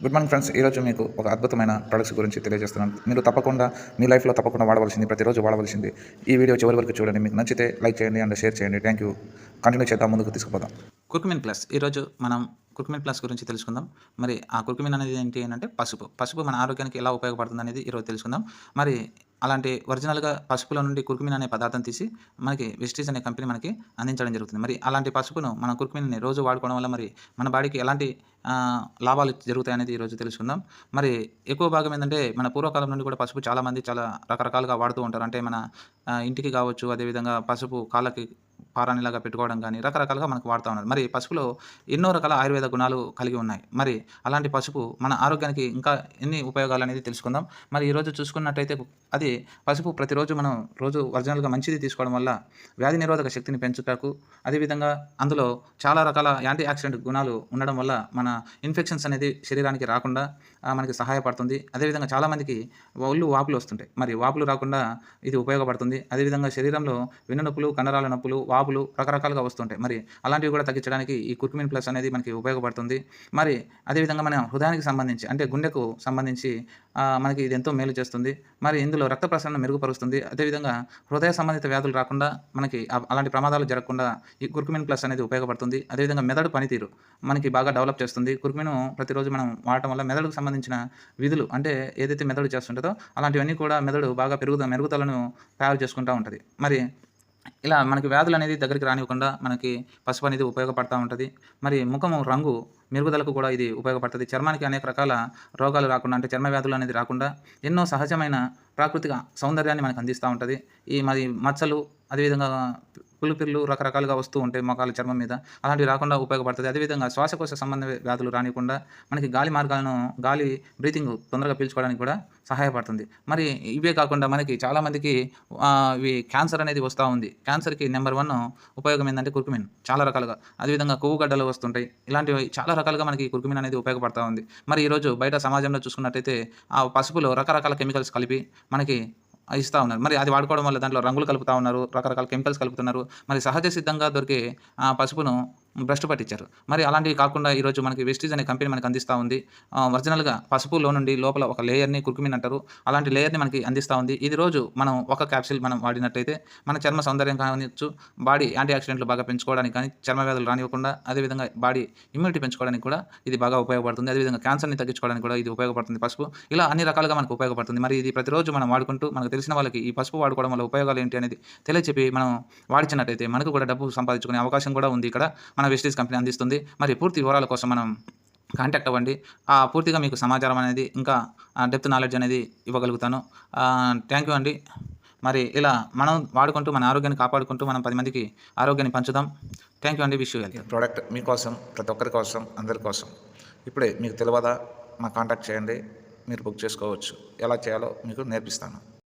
Good morning friends. ఈరోజు మీకు ఒక అద్భుతమైన ప్రొడక్ట్స్ గురించి తెలియజేస్తున్నాను. మీరు తప్పకుండా మీ లైఫ్లో తప్పకుండా వాడవలసింది, ప్రతిరోజు వాడవలసింది. ఈ వీడియో చివరి వరకు చూడండి. మీకు నచ్చితే లైక్ చేయండి అండ్ షేర్ చేయండి. Thank you. కంటిన్యూ చేద్దాం, ముందుకు తీసుకుపోదాం. Curcumin plus. ఈరోజు మనం కుర్కుమిన్ ప్లస్ గురించి తెలుసుకుందాం. మరి ఆ కుర్కుమిన్ అనేది ఏంటి అంటే పసుపు మన ఆరోగ్యానికి ఎలా ఉపయోగపడుతుంది అనేది ఈరోజు తెలుసుకుందాం. మరి అలాంటి ఒరిజినల్గా పసుపులో నుండి కుర్కుమిన్ అనే పదార్థం తీసి మనకి వెస్టీజ్ అనే కంపెనీ మనకి అందించడం జరుగుతుంది. మరి అలాంటి పసుపును మన కుర్కుమిన్ని రోజు వాడుకోవడం వల్ల మరి మన బాడీకి ఎలాంటి లాభాలు జరుగుతాయి అనేది ఈరోజు తెలుసుకుందాం. మరి ఎక్కువ భాగం ఏంటంటే మన పూర్వకాలం నుండి కూడా పసుపు చాలామంది చాలా రకరకాలుగా వాడుతూ ఉంటారు. అంటే మన ఇంటికి కావచ్చు, అదేవిధంగా పసుపు కాళ్ళకి పారాణిలాగా పెట్టుకోవడం కానీ రకరకాలుగా మనకు వాడుతూ ఉన్నారు. మరి పసుపులో ఎన్నో రకాల ఆయుర్వేద గుణాలు కలిగి ఉన్నాయి. మరి అలాంటి పసుపు మన ఆరోగ్యానికి ఇంకా ఎన్ని ఉపయోగాలు అనేది తెలుసుకుందాం. మరి ఈరోజు చూసుకున్నట్టయితే అది పసుపు ప్రతిరోజు మనం రోజు ఒరిజినల్గా మంచిది తీసుకోవడం వల్ల వ్యాధి నిరోధక శక్తిని పెంచుటకు, అదేవిధంగా అందులో చాలా రకాల యాంటీ ఆక్సిడెంట్ గుణాలు ఉండడం వల్ల మన ఇన్ఫెక్షన్స్ అనేది శరీరానికి రాకుండా మనకి సహాయపడుతుంది. అదేవిధంగా చాలామందికి వాపులు వస్తుంటాయి. మరి వాపులు రాకుండా ఇది ఉపయోగపడుతుంది. అదేవిధంగా శరీరంలో వెన్నునొప్పులు, కండరాల నొప్పులు, వాపులు రకరకాలుగా వస్తుంటాయి. మరి అలాంటివి కూడా తగ్గించడానికి ఈ కుర్కుమిన్ ప్లస్ అనేది మనకి ఉపయోగపడుతుంది. మరి అదేవిధంగా మన హృదయానికి సంబంధించి అంటే గుండెకు సంబంధించి మనకి ఇది ఎంతో మేలు చేస్తుంది. మరి ఇందులో రక్త ప్రసరణ మెరుగుపరుస్తుంది. అదేవిధంగా హృదయ సంబంధిత వ్యాధులు రాకుండా మనకి అలాంటి ప్రమాదాలు జరగకుండా ఈ కుర్కుమిన్ ప్లస్ అనేది ఉపయోగపడుతుంది. అదేవిధంగా మెదడు పనితీరు మనకి బాగా డెవలప్ చేస్తుంది. కుర్కుమిన్ ప్రతిరోజు మనం వాడటం వల్ల మెదడుకు సంబంధించిన విధులు అంటే ఏదైతే మెదడు చేస్తుంటుందో అలాంటివన్నీ కూడా మెదడు బాగా మెరుగుదలను తయారు చేసుకుంటూ ఉంటుంది. మరి ఇలా మనకి వ్యాధులు అనేది దగ్గరికి రానివ్వకుండా మనకి పసుపు అనేది ఉపయోగపడుతూ ఉంటుంది. మరి ముఖము రంగు మెరుగుదలకు కూడా ఇది ఉపయోగపడుతుంది. చర్మానికి అనేక రకాల రోగాలు రాకుండా అంటే చర్మ వ్యాధులు అనేది రాకుండా ఎన్నో సహజమైన ప్రాకృతిక సౌందర్యాన్ని మనకు అందిస్తూ ఉంటుంది. ఈ మరి మచ్చలు, అదేవిధంగా పులిపిర్లు రకరకాలుగా వస్తూ ఉంటాయి మొఖాలు, చర్మం మీద. అలాంటివి రాకుండా ఉపయోగపడుతుంది. అదేవిధంగా శ్వాసకోశ సంబంధ వ్యాధులు రానివ్వకుండా మనకి గాలి బ్రీతింగ్ తొందరగా పీల్చుకోవడానికి కూడా సహాయపడుతుంది. మరి ఇవే కాకుండా మనకి చాలామందికి ఇవి క్యాన్సర్ అనేది వస్తూ ఉంది. క్యాన్సర్కి నెంబర్ 1 ఉపయోగం ఏంటంటే కుర్కుమిన్ చాలా రకాలుగా. అదేవిధంగా కొవ్వు గడ్డలు వస్తుంటాయి. ఇలాంటివి చాలా రకాలుగా మనకి కుర్కుమిన్ అనేది ఉపయోగపడుతూ ఉంది. మరి ఈరోజు బయట సమాజంలో చూసుకున్నట్టయితే ఆ పసుపులో రకరకాల కెమికల్స్ కలిపి మనకి ఇస్తూ ఉన్నారు. మరి అది వాడుకోవడం వల్ల దాంట్లో రంగులు కలుపుతూ ఉన్నారు, రకరకాల కెమికల్స్ కలుపుతున్నారు. మరి సహజ సిద్ధంగా దొరికే పసుపును భ్రష్టు పట్టించారు. మరి అలాంటివి కాకుండా ఈరోజు మనకి వెస్టీజ్ అనే కంపెనీ మనకు అందిస్తూ ఉంది. ఒరిజినల్గా పసుపులో నుండి లోపల ఒక లేయర్ని కుర్కుమిన్ అంటారు, అలాంటి లేయర్ని మనకి అందిస్తూ ఉంది. ఇది రోజు మనం ఒక క్యాప్సిల్ మనం వాడినట్టయితే మన చర్మ సౌందర్యం కావచ్చు, బాడీ యాంటీ ఆక్సిడెంట్లు బాగా పెంచుకోవడానికి కానీ, చర్మ వ్యాధులు రానివ్వకుండా, అదేవిధంగా బాడీ ఇమ్యూనిటీ పెంచుకోవడానికి కూడా ఇది బాగా ఉపయోగపడుతుంది. అదేవిధంగా క్యాన్సర్ని తగ్గించుకోవడానికి కూడా ఇది ఉపయోగపడుతుంది పసుపు. ఇలా అన్ని రకాలుగా మనకు ఉపయోగపడుతుంది. మరి ఇది ప్రతిరోజు మనం వాడుకుంటూ మనకు తెలిసిన వాళ్ళకి ఈ పసుపు వాడుకోవడం వల్ల ఉపయోగాలు ఏంటి అనేది తెలియచెప్పి మనం వాడిచినట్టయితే మనకు కూడా డబ్బు సంపాదించుకునే అవకాశం కూడా ఉంది. ఇక్కడ మన వెస్టీజ్ కంపెనీ అందిస్తుంది. మరి పూర్తి వివరాల కోసం మనం కాంటాక్ట్ అవ్వండి. పూర్తిగా మీకు సమాచారం అనేది ఇంకా డెప్త్ నాలెడ్జ్ అనేది ఇవ్వగలుగుతాను. థ్యాంక్ యూ అండి. మరి ఇలా మనం వాడుకుంటూ మన ఆరోగ్యాన్ని కాపాడుకుంటూ మనం 10 మందికి ఆరోగ్యాన్ని పంచుదాం. థ్యాంక్ యూ అండి. Wish you well. ప్రోడక్ట్ మీకోసం, ప్రతి ఒక్కరి కోసం, అందరి కోసం. ఇప్పుడే మీకు తెలియదా, మా కాంటాక్ట్ చేయండి, మీరు బుక్ చేసుకోవచ్చు. ఎలా చేయాలో మీకు నేర్పిస్తాను.